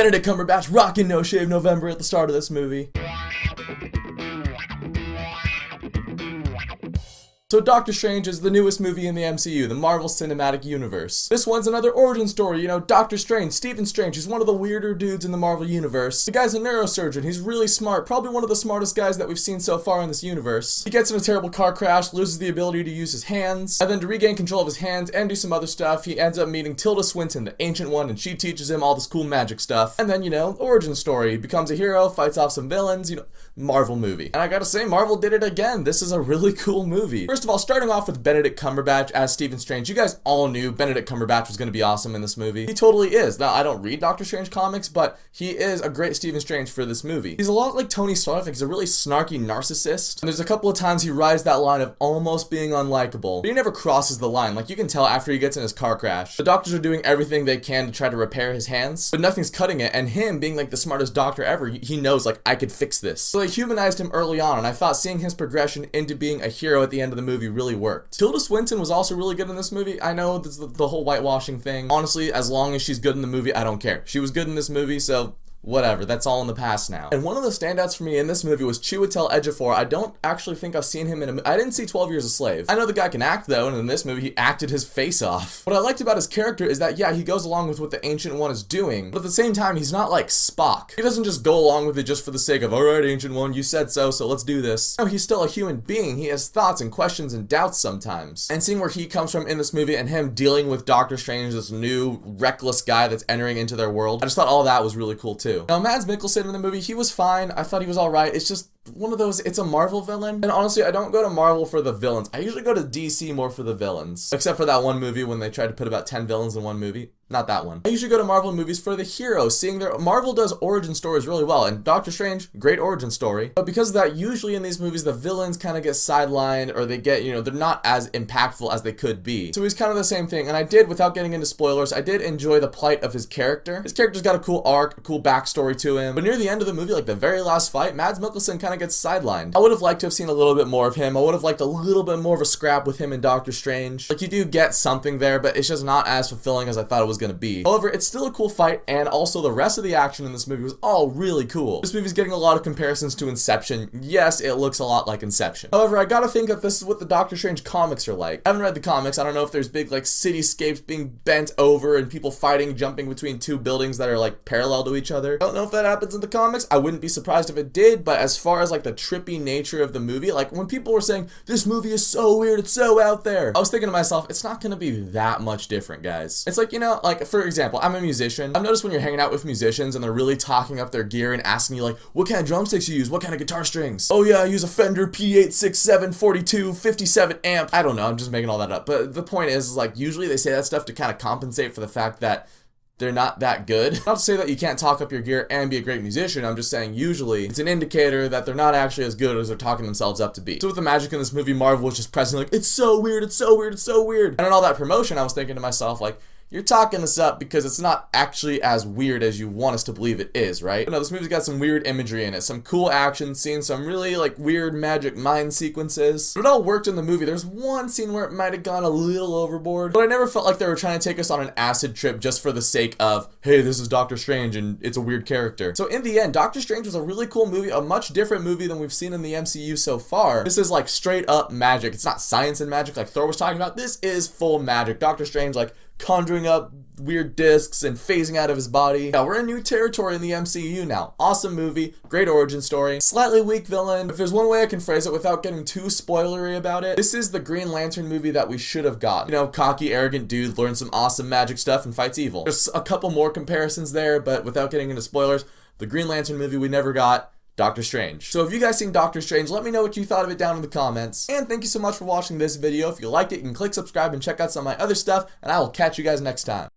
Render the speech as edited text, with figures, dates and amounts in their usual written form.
Benedict Cumberbatch rocking No Shave November at the start of this movie. So Doctor Strange is the newest movie in the MCU, the Marvel Cinematic Universe. This one's another origin story, you know, Doctor Strange, Stephen Strange, he's one of the weirder dudes in the Marvel Universe. The guy's a neurosurgeon, he's really smart, probably one of the smartest guys that we've seen so far in this universe. He gets in a terrible car crash, loses the ability to use his hands, and then to regain control of his hands and do some other stuff, he ends up meeting Tilda Swinton, the Ancient One, and she teaches him all this cool magic stuff. And then, you know, origin story, he becomes a hero, fights off some villains, you know, Marvel movie. And I gotta say, Marvel did it again. This is a really cool movie. First of all, starting off with Benedict Cumberbatch as Stephen Strange. You guys all knew Benedict Cumberbatch was going to be awesome in this movie. He totally is. Now, I don't read Doctor Strange comics, but he is a great Stephen Strange for this movie. He's a lot like Tony Stark, like he's a really snarky narcissist. And there's a couple of times he rides that line of almost being unlikable, but he never crosses the line. Like you can tell after he gets in his car crash. The doctors are doing everything they can to try to repair his hands, but nothing's cutting it. And him being like the smartest doctor ever, he knows like I could fix this. So they humanized him early on, and I thought seeing his progression into being a hero at the end of the movie really worked. Tilda Swinton was also really good in this movie. I know this is the whole whitewashing thing. Honestly, as long as she's good in the movie, I don't care. She was good in this movie, so whatever, that's all in the past now. And one of the standouts for me in this movie was Chiwetel Ejiofor. I don't actually think I've seen him in I didn't see 12 Years a Slave. I know the guy can act though, and in this movie he acted his face off. What I liked about his character is that, yeah, he goes along with what the Ancient One is doing, but at the same time, he's not like Spock. He doesn't just go along with it just for the sake of, alright, Ancient One, you said so let's do this. No, he's still a human being. He has thoughts and questions and doubts sometimes. And seeing where he comes from in this movie and him dealing with Doctor Strange, this new reckless guy that's entering into their world, I just thought all that was really cool too. Now, Mads Mikkelsen in the movie, he was fine. I thought he was alright. It's just one of those, it's a Marvel villain. And honestly, I don't go to Marvel for the villains. I usually go to DC more for the villains. Except for that one movie when they tried to put about 10 villains in one movie. Not that one. I usually go to Marvel movies for the heroes, seeing their... Marvel does origin stories really well, and Doctor Strange, great origin story. But because of that, usually in these movies, the villains kind of get sidelined, or they get, you know, they're not as impactful as they could be. So he's kind of the same thing, and I did, without getting into spoilers, I did enjoy the plight of his character. His character's got a cool arc, a cool backstory to him, but near the end of the movie, like the very last fight, Mads Mikkelsen kind of gets sidelined. I would have liked to have seen a little bit more of him. I would have liked a little bit more of a scrap with him and Doctor Strange. Like, you do get something there, but it's just not as fulfilling as I thought it was going to be. However, it's still a cool fight, and also the rest of the action in this movie was all really cool. This movie's getting a lot of comparisons to Inception. Yes, it looks a lot like Inception. However, I gotta think that this is what the Doctor Strange comics are like. I haven't read the comics. I don't know if there's big, like, cityscapes being bent over and people fighting, jumping between two buildings that are, like, parallel to each other. I don't know if that happens in the comics. I wouldn't be surprised if it did, but as far as, like, the trippy nature of the movie, like, when people were saying, this movie is so weird, it's so out there, I was thinking to myself, it's not gonna be that much different, guys. It's like, you know, like, for example, I'm a musician. I've noticed when you're hanging out with musicians and they're really talking up their gear and asking you like, what kind of drumsticks you use? What kind of guitar strings? Oh yeah, I use a Fender P867 42 57 amp. I don't know, I'm just making all that up. But the point is like, usually they say that stuff to kind of compensate for the fact that they're not that good. Not to say that you can't talk up your gear and be a great musician, I'm just saying usually it's an indicator that they're not actually as good as they're talking themselves up to be. So with the magic in this movie, Marvel was just pressing like, it's so weird, it's so weird, it's so weird. And in all that promotion, I was thinking to myself like, you're talking this up because it's not actually as weird as you want us to believe it is, right? But no, this movie's got some weird imagery in it, some cool action scenes, some really like weird magic mind sequences. But it all worked in the movie. There's one scene where it might have gone a little overboard, but I never felt like they were trying to take us on an acid trip just for the sake of, hey, this is Doctor Strange and it's a weird character. So in the end, Doctor Strange was a really cool movie, a much different movie than we've seen in the MCU so far. This is like straight up magic. It's not science and magic like Thor was talking about. This is full magic. Doctor Strange like conjuring up weird discs and phasing out of his body. Now we're in new territory in the MCU now. Awesome movie, great origin story, slightly weak villain. If there's one way I can phrase it without getting too spoilery about it, this is the Green Lantern movie that we should have got. You know, cocky, arrogant dude learns some awesome magic stuff and fights evil. There's a couple more comparisons there, but without getting into spoilers, the Green Lantern movie we never got, Doctor Strange. So if you guys seen Doctor Strange, let me know what you thought of it down in the comments. And thank you so much for watching this video. If you liked it, you can click subscribe and check out some of my other stuff, and I will catch you guys next time.